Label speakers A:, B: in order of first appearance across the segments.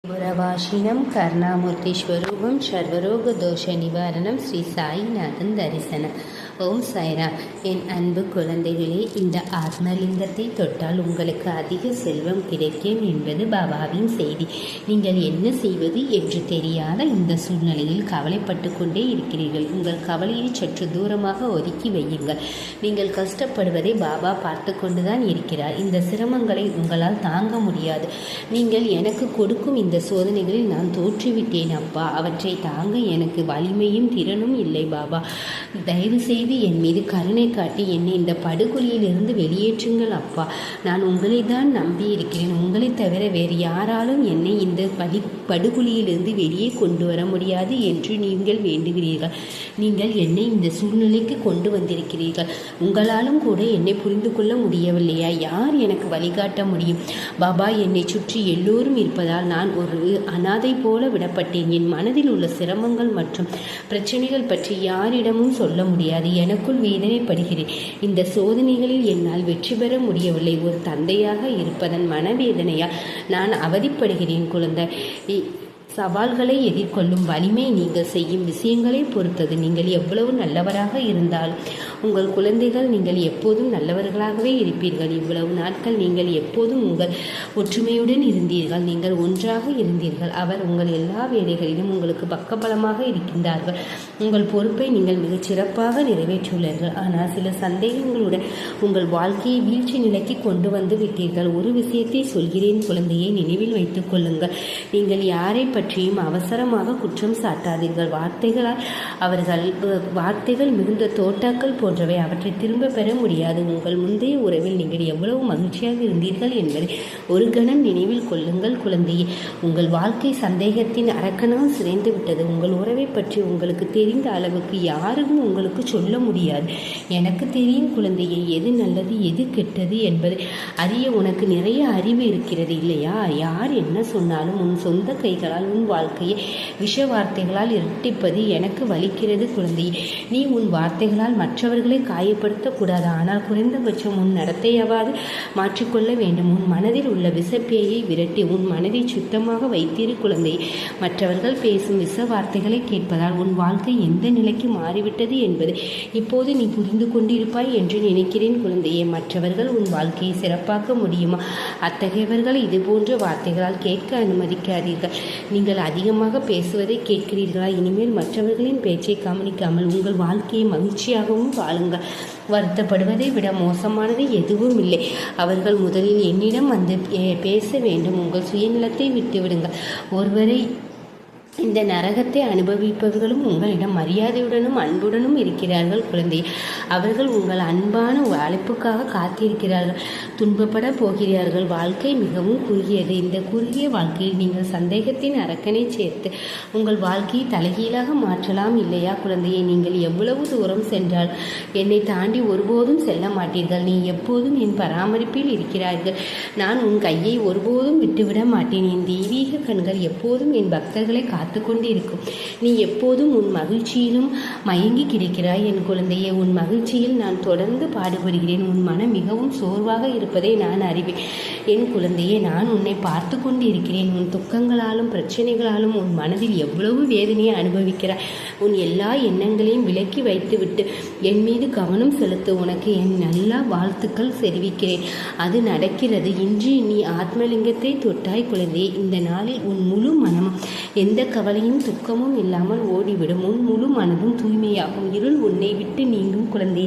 A: புரவாசினம் கருணாமூர்த்தி ஸ்வரூபம் சர்வரோக தோஷ நிவாரணம் ஸ்ரீ சாயிநாதன் தரிசனம். ஓம் சாய்ராம். என் அன்பு குழந்தைகளே, இந்த ஆத்மலிங்கத்தை தொட்டால் உங்களுக்கு அதிக செல்வம் கிடைக்கும் என்பது பாபாவின் செய்தி. நீங்கள் என்ன செய்வது என்று தெரியாத இந்த சூழ்நிலையில் கவலைப்பட்டு கொண்டே இருக்கிறீர்கள். உங்கள் கவலையை சற்று தூரமாக ஒதுக்கி வையுங்கள். நீங்கள் கஷ்டப்படுவதை பாபா பார்த்து கொண்டுதான் இருக்கிறார். இந்த சிரமங்களை உங்களால் தாங்க முடியாது. நீங்கள் எனக்கு கொடுக்கும் இந்த சோதனைகளில் நான் தோற்றுவிட்டேன் அப்பா. அவற்றை தாங்க எனக்கு வலிமையும் திறனும் இல்லை பாபா. தயவு செய்து என் மீது கருணை காட்டி என்னை இந்த படுகொலியிலிருந்து வெளியேற்றுங்கள் அப்பா. நான் உங்களை தான் நம்பி இருக்கிறேன். உங்களை தவிர வேறு யாராலும் என்னை இந்த படுகொலியிலிருந்து வெளியே கொண்டு வர முடியாது என்று நீங்கள் வேண்டுகிறீர்கள். நீங்கள் என்னை இந்த சூழ்நிலைக்கு கொண்டு வந்திருக்கிறீர்கள். உங்களாலும் கூட என்னை புரிந்து கொள்ள முடியவில்லையா? யார் எனக்கு வழிகாட்ட முடியும் பாபா? என்னை சுற்றி எல்லோரும் இருப்பதால் நான் ஒரு அனாதை போல விடப்பட்டேன். என் மனதில் உள்ள சிரமங்கள் மற்றும் பிரச்சனைகள் பற்றி யாரிடமும் சொல்ல முடியாது. எனக்குள் வேதனைப்படுகிறேன். இந்த சோதனைகளில் என்னால் வெற்றி பெற முடியவில்லை. ஒரு தந்தையாக இருப்பதன் மனவேதனையால் நான் அவதிப்படுகிறேன். குழந்தை, சவால்களை எதிர்கொள்ளும் வலிமை நீங்கள் செய்யும் விஷயங்களை பொறுத்தது. நீங்கள் எவ்வளவு நல்லவராக இருந்தாலும் உங்கள் குழந்தைகள் நீங்கள் எப்போதும் நல்லவர்களாகவே இருப்பீர்கள். இவ்வளவு நாட்கள் நீங்கள் எப்போதும் உங்கள் ஒற்றுமையுடன் இருந்தீர்கள். நீங்கள் ஒன்றாக இருந்தீர்கள். அவர் உங்கள் எல்லா வேலைகளிலும் உங்களுக்கு பக்கபலமாக இருக்கின்றார்கள். உங்கள் பொறுப்பை நீங்கள் மிகச் சிறப்பாக நிறைவேற்றியுள்ளீர்கள். ஆனால் சில சந்தேகங்களுடன் உங்கள் வாழ்க்கையை வீழ்ச்சி நிலைக்கு கொண்டு வந்து விட்டீர்கள். ஒரு விஷயத்தை சொல்கிறேன் குழந்தையை, நினைவில் வைத்துக் கொள்ளுங்கள். நீங்கள் யாரை பற்றியும் அவசரமாக குற்றம் சாட்டாதீர்கள். வார்த்தைகள் மிகுந்த தோட்டாக்கள் போன்றவை. அவற்றை திரும்ப பெற முடியாது. உங்கள் முந்தைய உறவில் நீங்கள் எவ்வளவு மகிழ்ச்சியாக இருந்தீர்கள் என்பதை ஒரு கணம் நினைவில் கொள்ளுங்கள் குழந்தையே. உங்கள் வாழ்க்கை சந்தேகத்தின் அரக்கணம் சிதைந்து விட்டது. உங்கள் உறவை பற்றி உங்களுக்கு தெரிந்த அளவுக்கு யாரும் உங்களுக்கு சொல்ல முடியாது. எனக்கு தெரியும் குழந்தையே, எது நல்லது எது கெட்டது என்பதை அறிய உனக்கு நிறைய அறிவு இருக்கிறது இல்லையா? யார் என்ன சொன்னாலும் உன் சொந்த கைகளால் உன் வாழ்க்கையை விஷ வார்த்தைகளால் இரட்டிப்பது எனக்கு வலிக்கிறது குழந்தையே. நீ உன் வார்த்தைகளால் மற்றவர்களை காயப்படுத்தக்கூடாது. ஆனால் குறைந்தபட்சம் உன் நடத்தையாவது மாற்றிக்கொள்ள வேண்டும். உன் மனதில் உள்ள விஷப்பேயை விரட்டி உன் மனதை சுத்தமாக வைத்திரு குழந்தையே. மற்றவர்கள் பேசும் விஷ வார்த்தைகளை கேட்பதால் உன் வாழ்க்கை எந்த நிலைக்கு மாறிவிட்டது என்பதை இப்போது நீ புரிந்து கொண்டிருப்பாய் என்று நினைக்கிறேன் குழந்தையே. மற்றவர்கள் உன் வாழ்க்கையை சிறப்பாக்க முடியுமா? அத்தகையவர்கள் இதுபோன்ற வார்த்தைகளால் கேட்க அனுமதிக்காதீர்கள். நீங்கள் அதிகமாக பேசுவதை கேட்கிறீர்களா? இனிமேல் மற்றவர்களின் பேச்சை கவனிக்காமல் உங்கள் வாழ்க்கையை மகிழ்ச்சியாகவும் வாழுங்கள். வருத்தப்படுவதை விட மோசமானது எதுவும் இல்லை. அவர்கள் முதலில் என்னிடம் வந்து பேச வேண்டும். உங்கள் சுயநலத்தை விட்டுவிடுங்கள். ஒருவரை இந்த நரகத்தை அனுபவிப்பவர்களும் உங்களிடம் மரியாதையுடனும் அன்புடனும் இருக்கிறார்கள் குழந்தை. அவர்கள் உங்கள் அன்பான அழைப்புக்காக காத்திருக்கிறார்கள். துன்பப்பட போகிறார்கள். வாழ்க்கை மிகவும் குறுகியது. இந்த குறுகிய வாழ்க்கையில் நீங்கள் சந்தேகத்தின் அரக்கனை சேர்த்து உங்கள் வாழ்க்கையை தலைகீழாக மாற்றலாம் இல்லையா குழந்தையை? நீங்கள் எவ்வளவு தூரம் சென்றால் என்னை தாண்டி ஒருபோதும் செல்ல மாட்டீர்கள். நீ எப்போதும் என் பராமரிப்பில் இருக்கிறார்கள். நான் உன் கையை ஒருபோதும் விட்டுவிட மாட்டேன். என் தெய்வீக கண்கள் எப்போதும் என் பக்தர்களை காத்து கொண்டிருக்கும். நீ எப்போதும் உன் மகிழ்ச்சியிலும் மயங்கி கிடைக்கிறாய் என் குழந்தையே. உன் மகிழ்ச்சியில் நான் தொடர்ந்து பாடுபடுகிறேன். உன் மனம் மிகவும் சோர்வாக இருப்பதை நான் அறிவேன் என் குழந்தையே. நான் உன்னை பார்த்து கொண்டு இருக்கிறேன். உன் துக்கங்களாலும் பிரச்சனைகளாலும் உன் மனதில் எவ்வளவு வேதனையை அனுபவிக்கிறாய். உன் எல்லா எண்ணங்களையும் விலக்கி வைத்துவிட்டு என் மீது கவனம் செலுத்த உனக்கு என் நல்ல வாழ்த்துக்கள் தெரிவிக்கிறேன். அது நடக்கிறது. இன்று நீ ஆத்மலிங்கத்தை தொட்டாய் குழந்தையே. இந்த நாளில் உன் முழு மனமும் எந்த கவலையும் துக்கமும் இல்லாமல் ஓடிவிடும். உன் முழு மனதும் தூய்மையாகும். இருள் உன்னை விட்டு நீங்கும் குழந்தை.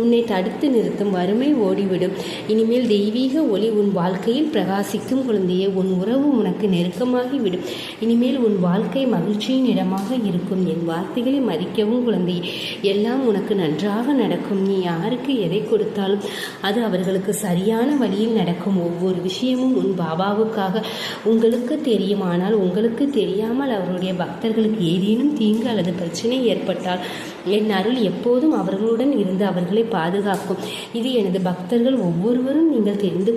A: உன்னை தடுத்து நிறுத்தும் வறுமை ஓடிவிடும். இனிமேல் தெய்வீக ஒளி உன் வாழ்க்கையில் பிரகாசிக்கும் குழந்தையே. உன் உறவு உனக்கு நெருக்கமாகிவிடும். இனிமேல் உன் வாழ்க்கை மகிழ்ச்சியின் இடமாக இருக்கும். என் வார்த்தைகளை மதிக்கவும் குழந்தையே. எல்லாம் உனக்கு நன்றாக நடக்கும். நீ யாருக்கு எதை கொடுத்தாலும் அது அவர்களுக்கு சரியான வழியில் நடக்கும். ஒவ்வொரு விஷயமும் உன் பாபாவுக்காக. உங்களுக்கு தெரியுமானால் உங்களுக்கு தெரியாமல் அவருடைய பக்தர்களுக்கு ஏதேனும் தீங்கு அல்லது பிரச்சனை ஏற்பட்டால் என் அருள் எப்போதும் அவர்களுடன் இருந்து அவர்களை பாதுகாக்கும். இது எனது பக்தர்கள் ஒவ்வொருவரும் நீங்கள் தெரிந்து